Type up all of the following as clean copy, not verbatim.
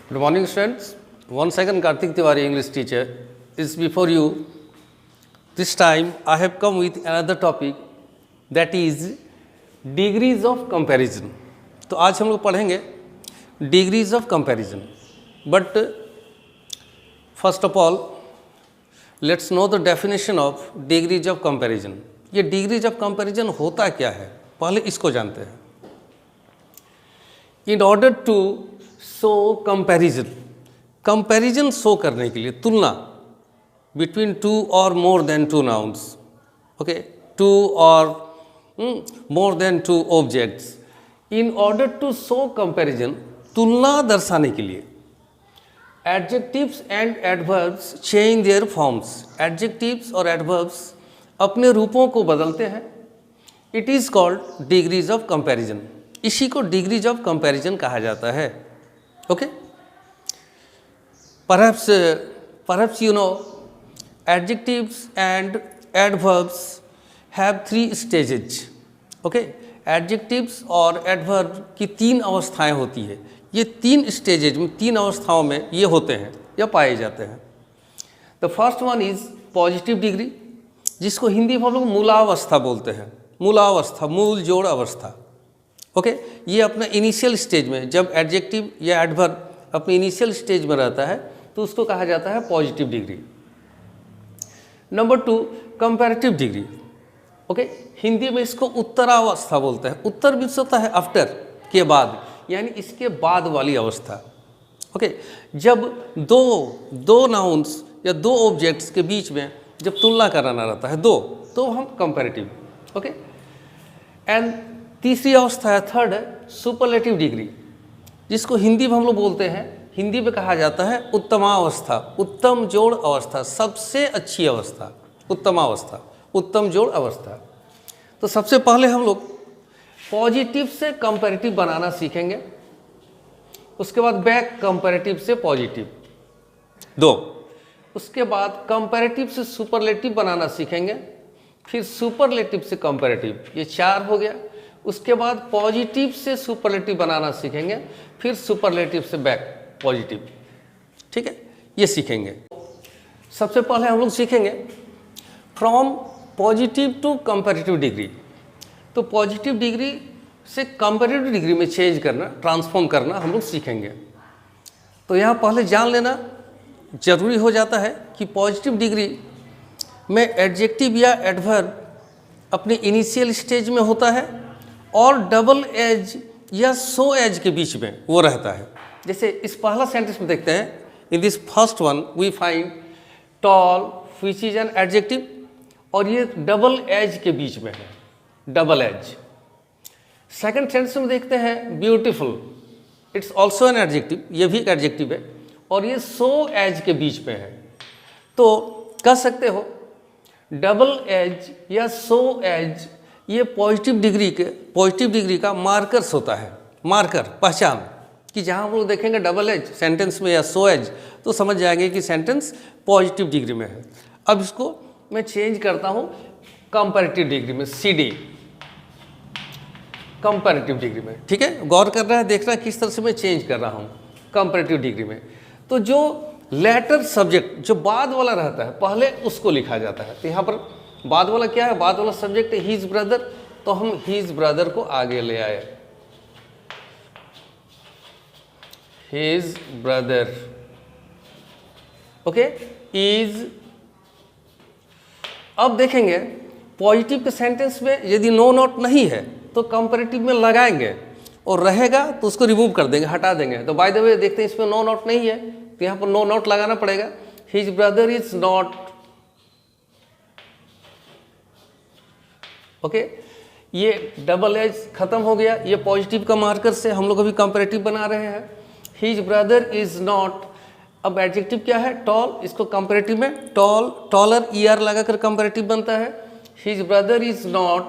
Good morning, students. Once again, Karthik Tiwari, English teacher, is before you. This time, I have come with another topic, that is degrees of comparison. तो आज हम लोग पढ़ेंगे degrees of comparison. But first of all, let's know the definition of degrees of comparison. ये degrees of comparison होता क्या है, पहले इसको जानते हैं. In order to show comparison, comparison show करने के लिए, तुलना between two or more than two nouns, okay, two or more than two objects, in order to show comparison, तुलना दर्शाने के लिए adjectives and adverbs change their forms. Adjectives और adverbs अपने रूपों को बदलते हैं. It is called degrees of comparison. इसी को डिग्रीज ऑफ कंपैरिजन कहा जाता है. Okay, perhaps you know adjectives and adverbs have three stages. okay, adjectives और adverb की तीन अवस्थाएं होती है. ये तीन स्टेजेज में, तीन अवस्थाओं में ये होते हैं या पाए जाते हैं. The first one is positive degree, जिसको हिंदी में हम लोग मूलावस्था बोलते हैं. मूलावस्था, मूल जोड़ अवस्था. ओके, ये अपना इनिशियल स्टेज में, जब एडजेक्टिव या एडवर्ब अपने इनिशियल स्टेज में रहता है तो उसको कहा जाता है positive degree. Number two, comparative degree. Okay, Hindi में इसको उत्तरावस्था बोलते हैं. उत्तर भी होता है आफ्टर, के बाद, यानी इसके बाद वाली अवस्था. ओके, जब दो नाउन्स या दो ऑब्जेक्ट्स के बीच में जब तुलना कराना रहता है दो, तो हम कंपैरेटिव. ओके, एंड तीसरी अवस्था है, थर्ड है सुपरलेटिव डिग्री, जिसको हिंदी में हम लोग बोलते हैं, हिंदी में कहा जाता है उत्तमावस्था. उत्तम जोड़ अवस्था, सबसे अच्छी अवस्था, उत्तमावस्था, उत्तम जोड़ अवस्था. तो सबसे पहले हम लोग पॉजिटिव से कंपैरेटिव बनाना सीखेंगे. उसके बाद बैक कंपैरेटिव से पॉजिटिव, दो. उसके बाद कंपैरेटिव से सुपरलेटिव बनाना सीखेंगे. फिर सुपरलेटिव से कंपैरेटिव, ये चार हो गया. उसके बाद पॉजिटिव से सुपरलेटिव बनाना सीखेंगे. फिर सुपरलेटिव से बैक पॉजिटिव. ठीक है, ये सीखेंगे. सबसे पहले हम लोग सीखेंगे from positive to comparative degree. तो पॉजिटिव डिग्री से कंपैरेटिव डिग्री में चेंज करना, ट्रांसफॉर्म करना हम लोग सीखेंगे. तो यहाँ पहले जान लेना जरूरी हो जाता है कि पॉजिटिव डिग्री में एडजेक्टिव या एडवर्ब अपने इनिशियल स्टेज में होता है और डबल एज या सो एज के बीच में वो रहता है. जैसे इस पहला सेंटेंस में देखते हैं, in this first one we find tall which is an adjective, और ये डबल एज के बीच में है, डबल एज. सेकंड सेंटेंस में देखते हैं beautiful, it's also an adjective, ये भी एक एडजेक्टिव है, और ये सो एज के बीच में है. तो कह सकते हो डबल एज या सो एज ये पॉजिटिव डिग्री का मार्कर्स होता है. मार्कर, पहचान, कि जहाँ हम लोग देखेंगे डबल एज सेंटेंस में या सो एज, तो समझ जाएंगे कि सेंटेंस पॉजिटिव डिग्री में है. अब इसको मैं चेंज करता हूँ कंपैरेटिव डिग्री में, CD, कंपैरेटिव डिग्री में. ठीक है, गौर कर रहा है, देख रहा है किस तरह से मैं चेंज कर रहा हूँ कंपैरेटिव डिग्री में. तो जो लेटर सब्जेक्ट, जो बाद वाला रहता है, पहले उसको लिखा जाता है. तो यहाँ पर बाद वाला क्या है, बाद वाला सब्जेक्ट है हीज ब्रदर, तो हम हीज ब्रदर को आगे ले आए, हीज ब्रदर. Okay, is. अब देखेंगे पॉजिटिव के सेंटेंस में यदि नो नोट नहीं है तो कंपैरेटिव में लगाएंगे, और रहेगा तो उसको रिमूव कर देंगे, हटा देंगे. तो बाय द वे देखते हैं इसमें नो नोट नहीं है, तो यहाँ पर नो नोट लगाना पड़ेगा. His brother is not. Okay, ये डबल एज खत्म हो गया. ये पॉजिटिव का मार्कर से हम लोग अभी कंपैरेटिव बना रहे हैं. His brother is not. अब एडजेक्टिव क्या है, टॉल, इसको कंपैरेटिव में टॉल, टॉलर, ER लगाकर कंपैरेटिव बनता है. His brother is not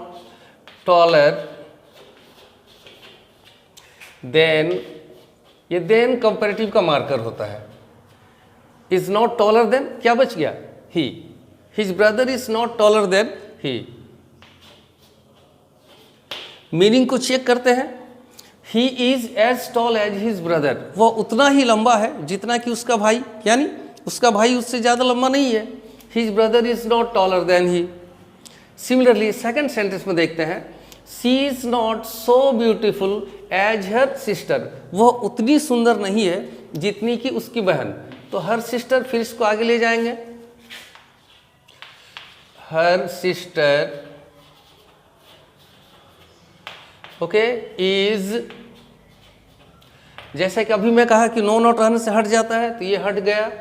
taller than, ये देन कंपैरेटिव का मार्कर होता है. इज नॉट टॉलर देन, क्या बच गया, he. His brother is not taller than he. Meaning को चेक करते हैं. He is as tall as his brother, वह उतना ही लंबा है जितना कि उसका भाई, यानी उसका भाई उससे ज़्यादा लंबा नहीं है। His brother is not taller than he. Similarly second sentence में देखते हैं, she is not so beautiful as her sister, वह उतनी सुंदर नहीं है जितनी कि उसकी बहन। तो हर सिस्टर, फिर इसको आगे ले जाएंगे, हर सिस्टर ओके इज, जैसे कि अभी मैं कहा कि नो नॉट रहने से हट जाता है, तो ये हट गया,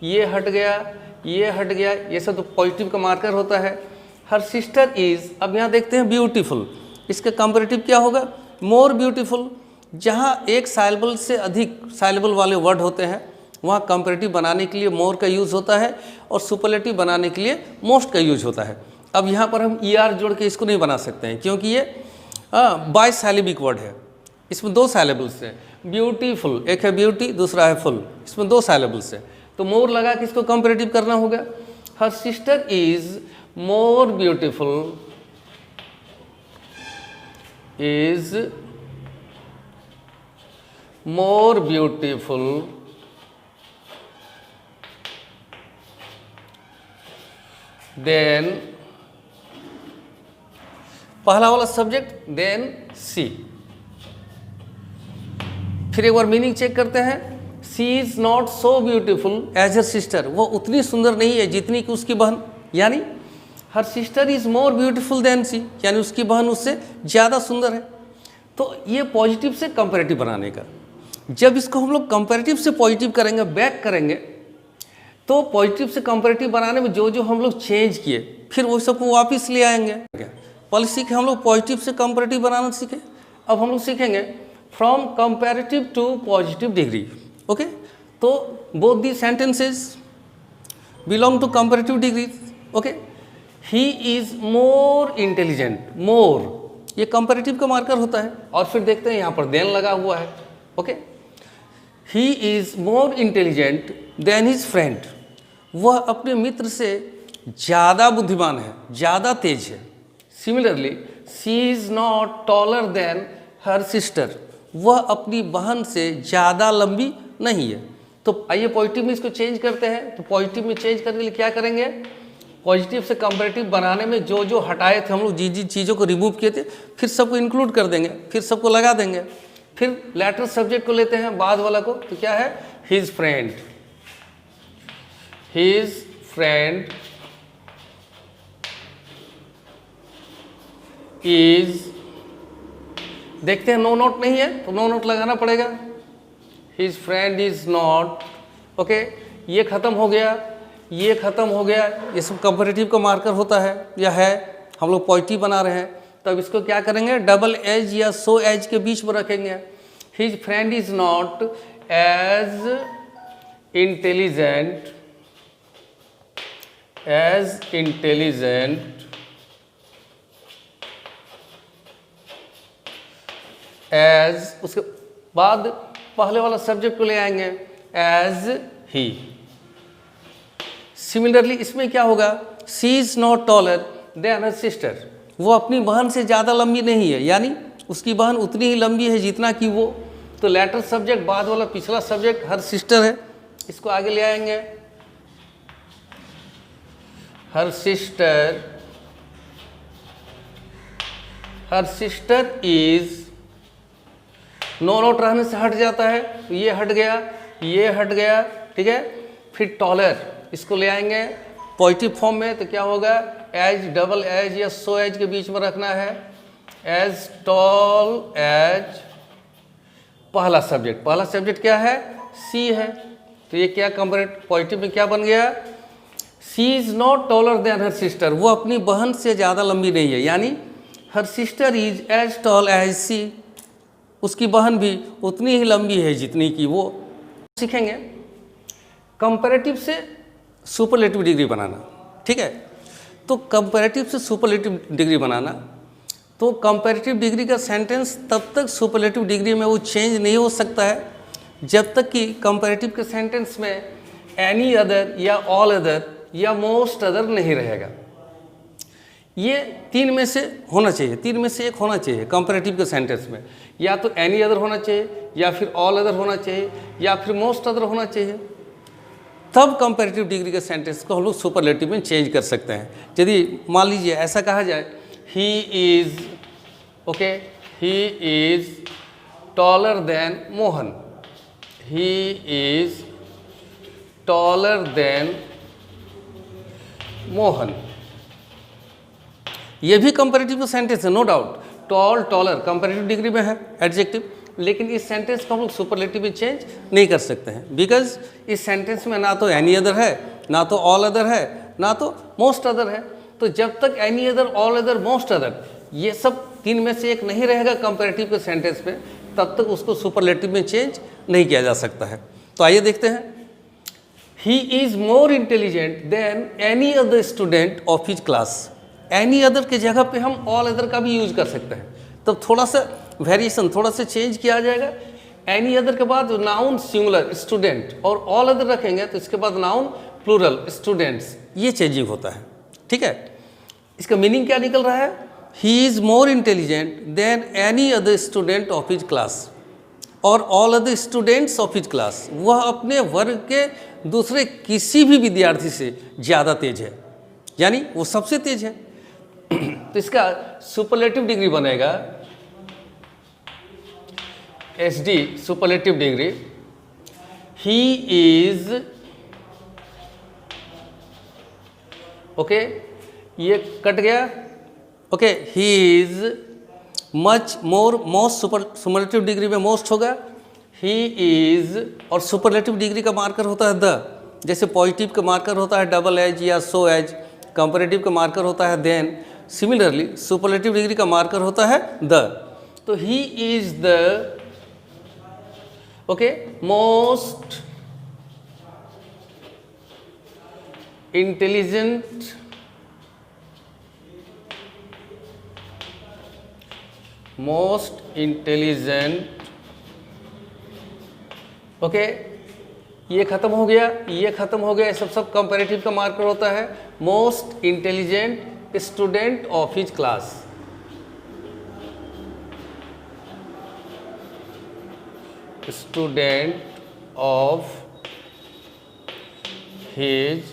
ये हट गया, ये हट गया, ये सब तो पॉजिटिव का मार्कर होता है। हर सिस्टर इज, अब यहाँ देखते हैं ब्यूटीफुल, इसका कंपैरेटिव क्या होगा, मोर ब्यूटीफुल। जहाँ एक साइलेबल से अधिक साइलेबल वाले वर्ड होते हैं वहाँ कंपैरेटिव बनाने के लिए मोर का यूज़ होता है और सुपरलेटिव बनाने के लिए मोस्ट का यूज होता है। अब यहाँ पर हम ER जोड़ के इसको नहीं बना सकते हैं क्योंकि ये बाई साइलेबिक वर्ड है, इसमें 2 साइलेबल्स है। ब्यूटीफुल, एक है ब्यूटी, दूसरा है फुल, इसमें 2 साइलेबल्स है, तो मोर लगा कि इसको कंपैरेटिव करना होगा। हर sister is more beautiful, is more beautiful then, पहला वाला सब्जेक्ट देन सी। फिर एक बार मीनिंग चेक करते हैं, she is not so beautiful as her sister, वो उतनी सुंदर नहीं है जितनी कि उसकी बहन, यानी her sister is more beautiful than she, यानी उसकी बहन उससे ज़्यादा सुंदर है। तो ये पॉजिटिव से कंपैरेटिव बनाने का। जब इसको हम लोग कंपैरेटिव से पॉजिटिव करेंगे, बैक करेंगे, तो पॉजिटिव से कंपैरेटिव बनाने में जो जो हम लोग चेंज किए फिर वो सबको वापस ले आएंगे। पहले सीखे हम लोग पॉजिटिव से कंपैरेटिव बनाना सीखे, अब हम लोग सीखेंगे from comparative to positive degree. Okay, तो both the sentences belong to comparative degree. Okay, he is more intelligent, more ये कंपैरेटिव का मार्कर होता है। और फिर देखते हैं यहाँ पर देन लगा हुआ है। Okay, he is more intelligent then his friend, वह अपने मित्र से ज़्यादा बुद्धिमान है, ज़्यादा तेज है। Similarly she is not taller than her sister, वह अपनी बहन से ज़्यादा लंबी नहीं है। तो आइए पॉजिटिव में इसको चेंज करते हैं। तो पॉजिटिव में चेंज करने के लिए क्या करेंगे, पॉजिटिव से कंपैरेटिव बनाने में जो जो हटाए थे हम लोग, जिन जिन चीज़ों को रिमूव किए थे, फिर सबको इंक्लूड कर देंगे, फिर सबको लगा देंगे। फिर लेटर सब्जेक्ट को लेते हैं, बाद वाला को, तो क्या है, his friend, his friend is, देखते हैं नो नोट नहीं है तो नो नोट लगाना पड़ेगा। His friend is not, okay, ये खत्म हो गया, ये खत्म हो गया, ये सब कंपैरेटिव का मार्कर होता है या है, हम लोग पॉजिटिव बना रहे हैं। तब इसको क्या करेंगे, डबल एज या सो एज के बीच में रखेंगे। His friend is not as intelligent, as intelligent as, उसके बाद पहले वाला सब्जेक्ट को ले आएंगे, एज ही। सिमिलरली इसमें क्या होगा, she is not taller than her sister, वो अपनी बहन से ज़्यादा लंबी नहीं है, यानी उसकी बहन उतनी ही लंबी है जितना कि वो। तो लेटर सब्जेक्ट, बाद वाला पिछला सब्जेक्ट हर सिस्टर है, इसको आगे ले आएंगे। Her sister, her sister is, no not रहने से हट जाता है, तो ये हट गया, ये हट गया, ठीक है। फिर टॉलर, इसको ले आएंगे पॉजिटिव फॉर्म में, तो क्या होगा, एज, डबल एज या सो एज के बीच में रखना है, एज टॉल एज पहला सब्जेक्ट। पहला सब्जेक्ट क्या है, सी है, तो ये क्या कंपैरेटिव पॉजिटिव में क्या बन गया, she is not taller than her sister, वो अपनी बहन से ज़्यादा लंबी नहीं है, यानी her sister is as tall as she, उसकी बहन भी उतनी ही लंबी है जितनी कि वो। सीखेंगे कंपैरेटिव से सुपरलेटिव डिग्री बनाना, ठीक है। तो कंपैरेटिव से सुपरलेटिव डिग्री बनाना, तो कंपैरेटिव डिग्री का सेंटेंस तब तक सुपरलेटिव डिग्री में वो चेंज नहीं हो सकता है जब तक कि कंपैरेटिव के सेंटेंस में एनी अदर या ऑल अदर या मोस्ट अदर नहीं रहेगा। ये तीन में से होना चाहिए, तीन में से एक होना चाहिए कंपैरेटिव के सेंटेंस में। या तो एनी अदर होना चाहिए, या फिर ऑल अदर होना चाहिए, या फिर मोस्ट अदर होना चाहिए। तब कंपैरेटिव डिग्री के सेंटेंस को हम लोग सुपरलेटिव में चेंज कर सकते हैं। यदि मान लीजिए ऐसा कहा जाए, he is, okay, he is taller than Mohan, he is taller than Mohan, ये भी कंपैरेटिव सेंटेंस है, no doubt. Tall, taller comparative degree में है एडजेक्टिव, लेकिन इस सेंटेंस को हम लोग सुपरलेटिव में चेंज नहीं कर सकते हैं, बिकॉज इस सेंटेंस में ना तो एनी अदर है, ना तो ऑल अदर है, ना तो मोस्ट अदर है। तो जब तक any other, all other, most other ये सब तीन में से एक नहीं रहेगा कंपैरेटिव के सेंटेंस में, तब तक उसको सुपरलेटिव में चेंज नहीं किया जा सकता है। तो आइए देखते हैं, ही is more intelligent than any other student of his class. Any other के जगह पे हम ऑल अदर का भी यूज कर सकते हैं, तब थोड़ा सा वेरिएशन, थोड़ा सा चेंज किया जाएगा। एनी अदर के बाद नाउन सिंगुलर स्टूडेंट, और ऑल अदर रखेंगे तो इसके बाद नाउन प्लूरल स्टूडेंट्स, ये चेंजिंग होता है। ठीक है, इसका मीनिंग क्या निकल रहा है? He is more intelligent than any other student of his class, or all other students of his class, वह अपने वर्ग के दूसरे किसी भी विद्यार्थी से ज़्यादा तेज है, यानी वो सबसे तेज है। तो इसका सुपरलेटिव डिग्री बनेगा SD, superlative degree, he is, okay, ये कट गया, okay, he is much more, most, superlative degree में मोस्ट होगा, ही इज, और सुपरलेटिव डिग्री का मार्कर होता है द, जैसे पॉजिटिव का मार्कर होता है डबल एज या सो एज, कंपैरेटिव का मार्कर होता है देन, सिमिलरली सुपरलेटिव डिग्री का मार्कर होता है द। तो he is the, okay, most intelligent, most intelligent, okay, ये खत्म हो गया, ये खत्म हो गया, ये सब कंपैरेटिव का मार्कर होता है। Most intelligent student of his class, student of his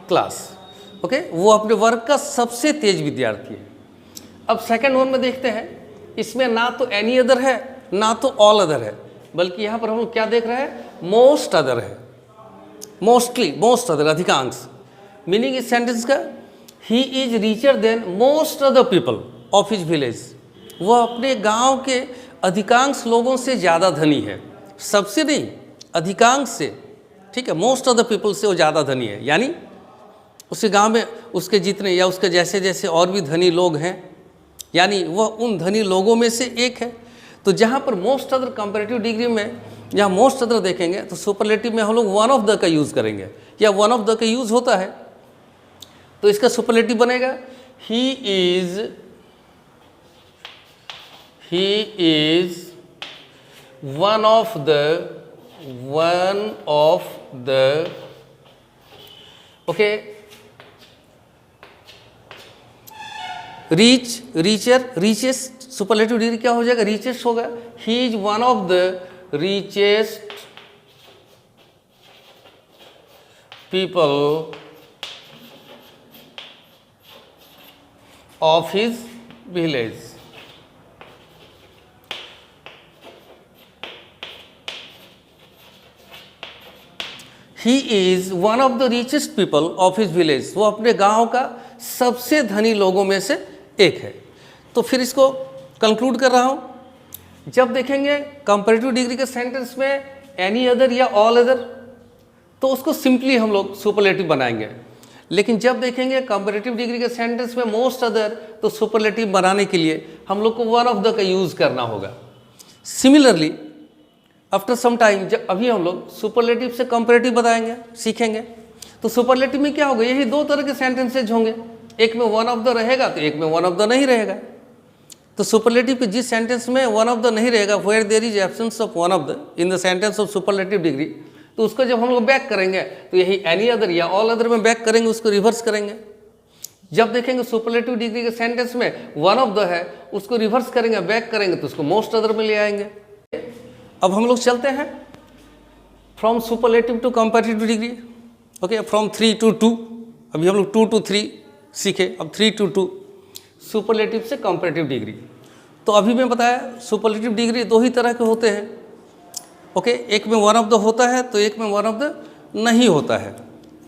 class, okay, वो अपने वर्ग का सबसे तेज विद्यार्थी है। अब सेकंड वन में देखते हैं, इसमें ना तो एनी अदर है, ना तो ऑल अदर है, बल्कि यहां पर हम लोग क्या देख रहे हैं? मोस्ट अदर है, मोस्टली, मोस्ट अदर, अधिकांश। मीनिंग इस सेंटेंस का, he is richer than most other people of his village, वह अपने गांव के अधिकांश लोगों से ज़्यादा धनी है, सबसे नहीं, अधिकांश से। ठीक है, मोस्ट ऑफ द पीपल से वो ज़्यादा धनी है, यानी उसके गांव में उसके जितने या उसके जैसे जैसे और भी धनी लोग हैं, यानी वह उन धनी लोगों में से एक है। तो जहाँ पर मोस्ट अदर कंपैरेटिव डिग्री में जहाँ मोस्ट अदर देखेंगे तो सुपरलेटिव में हम लोग वन ऑफ द का यूज़ करेंगे, या वन ऑफ द का यूज़ होता है, तो इसका सुपरलेटिव बनेगा he is one of the, okay, rich, richer, richest, superlative degree क्या हो जाएगा? रीचेस्ट होगा। He is one of the richest people of his village, he is one of the richest people of his village, वो अपने गांव का सबसे धनी लोगों में से एक है। तो फिर इसको कंक्लूड कर रहा हूं, जब देखेंगे कंपैरेटिव डिग्री के सेंटेंस में एनी अदर या ऑल अदर, तो उसको सिंपली हम लोग सुपरलेटिव बनाएंगे। लेकिन जब देखेंगे कंपैरेटिव डिग्री के सेंटेंस में मोस्ट अदर, तो सुपरलेटिव बनाने के लिए हम लोग को वन ऑफ द का यूज़ करना होगा। सिमिलरली आफ्टर सम टाइम, जब अभी हम लोग सुपरलेटिव से कंपैरेटिव बताएंगे, सीखेंगे, तो सुपरलेटिव में क्या होगा? यही दो तरह के सेंटेंसेज होंगे, एक में वन ऑफ द रहेगा तो एक में वन ऑफ द नहीं रहेगा। तो सुपरलेटिव के जिस सेंटेंस में वन ऑफ द नहीं रहेगा, where there is absence of one of the in the sentence of superlative degree, तो उसको जब हम लोग बैक करेंगे तो यही एनी अदर या ऑल अदर में बैक करेंगे, उसको रिवर्स करेंगे। जब देखेंगे सुपरलेटिव डिग्री के सेंटेंस में वन ऑफ द है, उसको रिवर्स करेंगे, बैक करेंगे तो उसको मोस्ट अदर में ले आएंगे। अब हम लोग चलते हैं from superlative to comparative degree. Okay, from 3 to 2, अभी हम लोग 2 to 3 सीखे, अब 3 to 2 सुपरलेटिव से कंपैरेटिव डिग्री। तो अभी मैं बताया सुपरलेटिव डिग्री दो ही तरह के होते हैं। ओके, एक में वन ऑफ द होता है तो एक में वन ऑफ द नहीं होता है।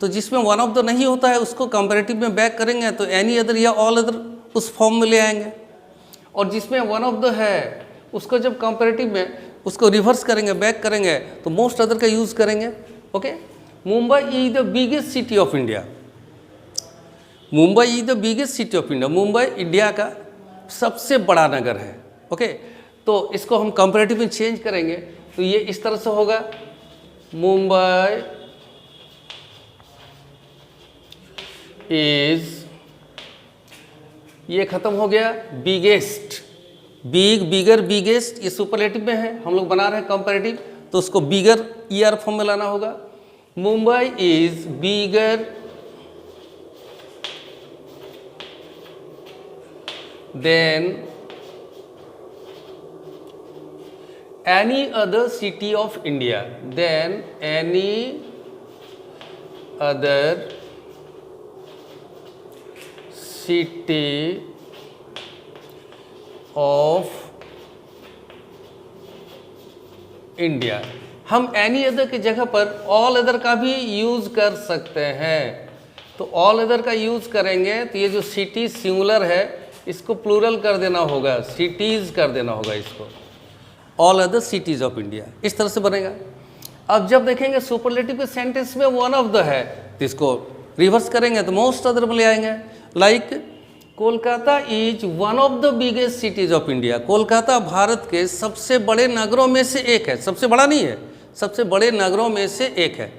तो जिसमें वन ऑफ द नहीं होता है उसको कंपैरेटिव में बैक करेंगे तो एनी अदर या ऑल अदर उस फॉर्म में ले आएंगे, और जिसमें वन ऑफ द है उसको जब कंपैरेटिव में उसको रिवर्स करेंगे, बैक करेंगे तो मोस्ट अदर का यूज़ करेंगे। Okay, Mumbai is the biggest city of India. Mumbai is the biggest city of India. Mumbai India का सबसे बड़ा नगर है। ओके, तो इसको हम कंपैरेटिव में चेंज करेंगे तो ये इस तरह से होगा, मुंबई इज, ये खत्म हो गया, बिगेस्ट, बिग, बिगर, बिगेस्ट, ये सुपरलेटिव में है, हम लोग बना रहे हैं कंपैरेटिव तो उसको बिगर ईआर फॉर्म में लाना होगा। Mumbai is bigger than any other city of India, than any other city of India. हम एनी अदर की जगह पर ऑल अदर का भी यूज़ कर सकते हैं। तो ऑल अदर का यूज़ करेंगे तो ये जो सिटी सिंगुलर है इसको प्लूरल कर देना होगा, सिटीज़ कर देना होगा इसको, all other cities of India, इस तरह से बनेगा। अब जब देखेंगे सुपरलेटिव के सेंटेंस में वन ऑफ द है तो इसको रिवर्स करेंगे तो मोस्ट अदर में ले आएंगे। Like Kolkata is one of the biggest cities of India. Kolkata Bharat के सबसे बड़े नगरों में से एक है, सबसे बड़ा नहीं है, सबसे बड़े नगरों में से एक है,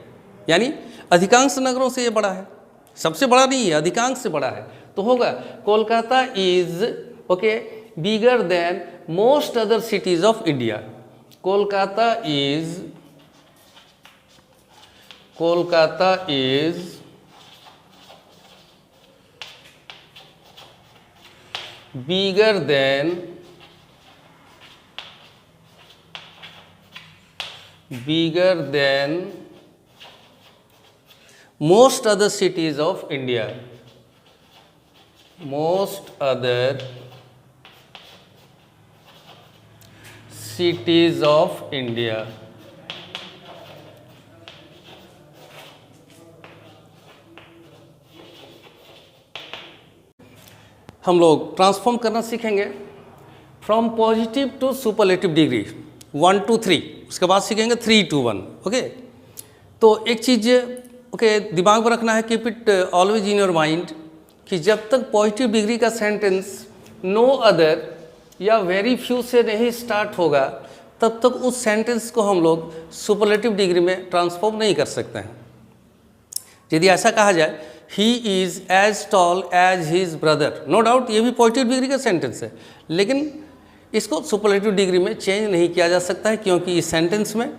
यानी अधिकांश नगरों से ये बड़ा है, सबसे बड़ा नहीं है, अधिकांश से बड़ा है। तो होगा Kolkata is, okay, bigger than most other cities of India. Kolkata is bigger than most other cities of India. Most other cities of India. हम लोग ट्रांसफॉर्म करना सीखेंगे from positive to superlative degree 1 to 3, उसके बाद सीखेंगे 3 to 1। ओके, तो एक चीज़ okay दिमाग में रखना है, keep it always in your mind, कि जब तक पॉजिटिव डिग्री का सेंटेंस नो अदर या वेरी फ्यू से नहीं स्टार्ट होगा तब तक उस सेंटेंस को हम लोग सुपरलेटिव डिग्री में ट्रांसफॉर्म नहीं कर सकते हैं। यदि ऐसा कहा जाए he is as tall as his brother, no doubt ये भी पॉजिटिव डिग्री का सेंटेंस है, लेकिन इसको सुपरलेटिव डिग्री में चेंज नहीं किया जा सकता है क्योंकि इस सेंटेंस में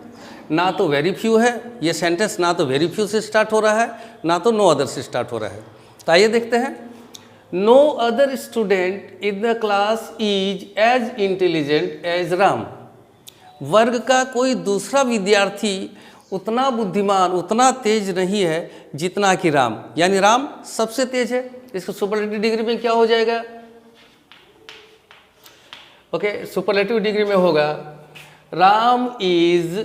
ना तो वेरी फ्यू है, ये सेंटेंस ना तो वेरी फ्यू से स्टार्ट हो रहा है ना तो नो अदर से स्टार्ट हो रहा है। तो आइए देखते हैं, no other student in the class is as intelligent as Ram. वर्ग का कोई दूसरा विद्यार्थी उतना बुद्धिमान, उतना तेज नहीं है जितना कि राम, यानी राम सबसे तेज है। इसको सुपरलेटिव डिग्री में क्या हो जाएगा? ओके, सुपरलेटिव डिग्री में होगा राम इज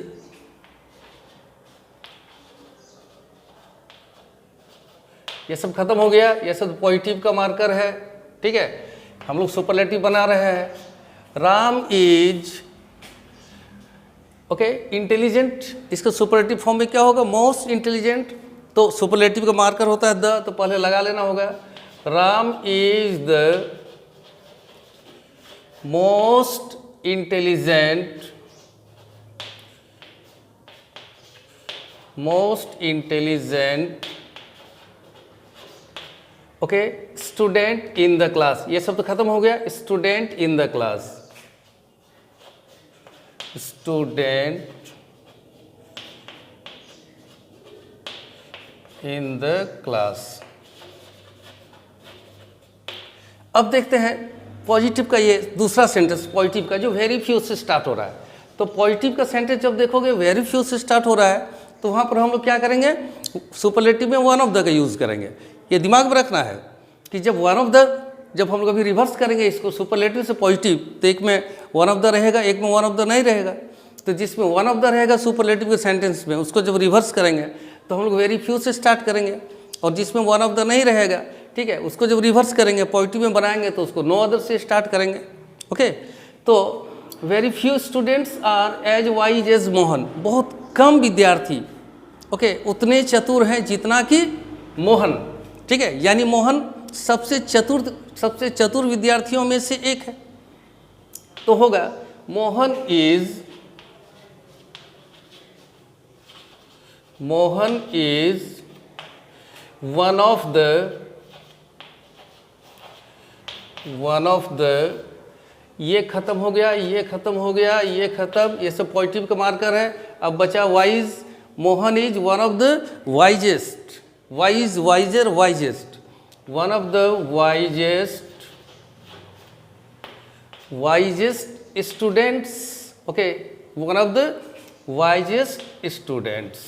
ये सब खत्म हो गया, ये सब पॉजिटिव का मार्कर है, ठीक है। हम लोग सुपरलेटिव बना रहे हैं। राम इज ओके इंटेलिजेंट, इसका सुपरलेटिव फॉर्म में क्या होगा? Most intelligent. तो सुपरलेटिव का मार्कर होता है द, तो पहले लगा लेना होगा। Ram is the most intelligent okay student in the class. ये सब तो खत्म हो गया। Student in the class, student in the class. अब देखते हैं पॉजिटिव का ये दूसरा सेंटेंस, पॉजिटिव का जो वेरी फ्यू से स्टार्ट हो रहा है। तो पॉजिटिव का सेंटेंस जब देखोगे वेरी फ्यू से स्टार्ट हो रहा है तो वहाँ पर हम लोग क्या करेंगे, सुपरलेटिव में वन ऑफ द का यूज़ करेंगे। ये दिमाग में रखना है कि जब वन ऑफ द, जब हम लोग अभी रिवर्स करेंगे इसको सुपरलेटिव से पॉजिटिव, तो एक में वन ऑफ द रहेगा, एक में वन ऑफ द नहीं रहेगा। तो जिसमें वन ऑफ द रहेगा सुपरलेटिव के सेंटेंस में, उसको जब रिवर्स करेंगे तो हम लोग वेरी फ्यू से स्टार्ट करेंगे, और जिसमें वन ऑफ द नहीं रहेगा, ठीक है, उसको जब रिवर्स करेंगे पॉजिटिव में बनाएंगे तो उसको नो अदर से स्टार्ट करेंगे। ओके, तो very few students are as wise as Mohan, बहुत कम विद्यार्थी ओके उतने चतुर हैं जितना कि मोहन, ठीक है, यानी मोहन सबसे चतुर विद्यार्थियों में से एक है। तो होगा Mohan is one of the, ये खत्म हो गया, ये खत्म हो गया, ये खत्म, ये सब पॉजिटिव का मार्कर है। अब बचा wise, Mohan is one of the wisest, wise, wiser, wisest, one of the wisest students, okay, one of the wisest students.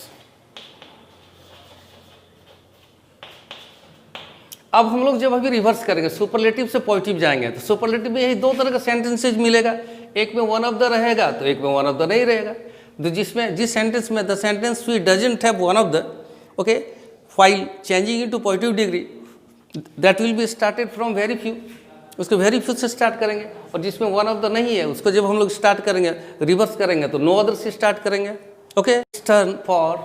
अब हम लोग जब अभी रिवर्स करेंगे सुपरलेटिव से पॉजिटिव जाएंगे तो सुपरलेटिव में यही दो तरह का सेंटेंसेज मिलेगा, एक में वन ऑफ द रहेगा तो एक में वन ऑफ द नहीं रहेगा। तो जिस सेंटेंस में the sentence we doesn't have one of the, okay, file changing into positive degree, that will be started from very few, उसको वेरी फ्यू से स्टार्ट करेंगे। और जिसमें वन ऑफ द नहीं है उसको जब हम लोग स्टार्ट करेंगे रिवर्स करेंगे तो नो अदर से स्टार्ट करेंगे। Okay, turn for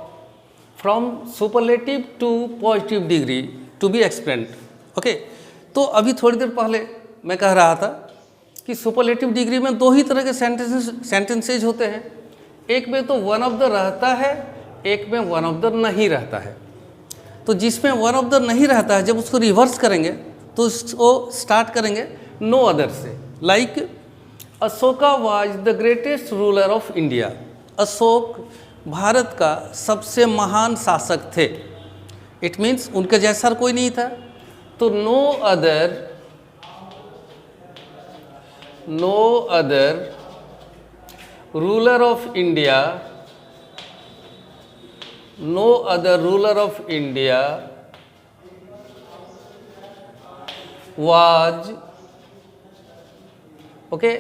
from superlative to positive degree to be explained. Okay, तो अभी थोड़ी देर पहले मैं कह रहा था कि सुपरलेटिव डिग्री में दो ही तरह के सेंटेंसेज होते हैं, एक में तो वन ऑफ द रहता है, एक में वन ऑफ द नहीं रहता है। तो जिसमें वन ऑफ द नहीं रहता है जब उसको रिवर्स करेंगे तो उसको स्टार्ट करेंगे नो अदर से। Like Ashoka was the greatest ruler of India, Ashok Bharat का सबसे महान शासक थे। इट मीन्स उनके जैसा कोई नहीं था। तो no other ruler of India, no other ruler of India was, okay,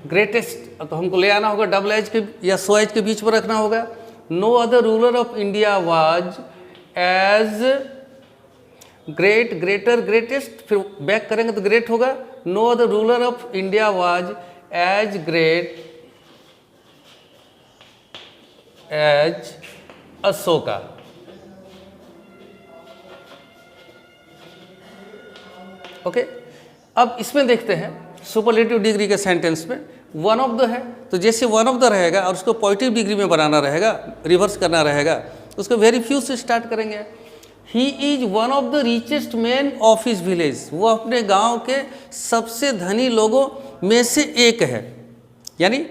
greatest. तो हमको ले आना होगा डबल एच के या सो एच के बीच में रखना होगा। No other ruler of India was as great, greater, greatest, फिर बैक करेंगे तो ग्रेट होगा। No other ruler of India was as great as Ashoka. Okay, अब इसमें देखते हैं सुपरलेटिव डिग्री के सेंटेंस में वन ऑफ द है, तो जैसे वन ऑफ द रहेगा और उसको पॉजिटिव डिग्री में बनाना रहेगा, रिवर्स करना रहेगा, उसको वेरी फ्यू से स्टार्ट करेंगे। ही is one of the richest man of his village, वो अपने गांव के सबसे धनी लोगों में से एक है, यानी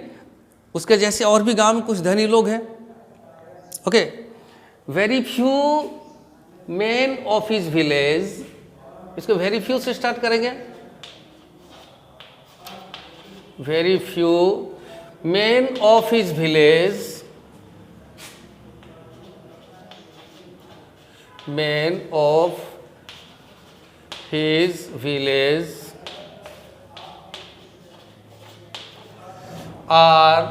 उसके जैसे और भी गांव में कुछ धनी लोग हैं। Okay, very few man of his village, इसको वेरी फ्यू से स्टार्ट करेंगे। Very few man of his village, man of his village are,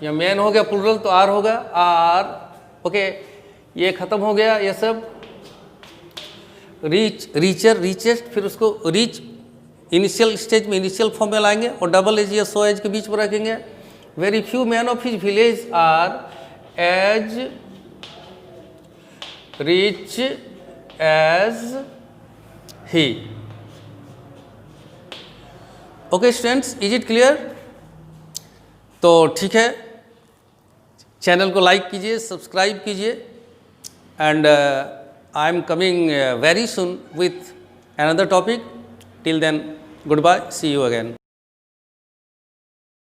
या मैन हो गया प्लूरल तो आर होगा, आर। ओके, ये खत्म हो गया ये सब। रीच, रीचर, रिचेस्ट, फिर उसको रीच इनिशियल स्टेज में इनिशियल फॉर्म में लाएंगे और डबल एज या सो एज के बीच में रखेंगे। Very few man of his village are as rich as he. Okay students, is it clear? तो ठीक है, चैनल को लाइक कीजिए, सब्सक्राइब कीजिए, and I am coming very soon with another topic. Till then, goodbye, see you again.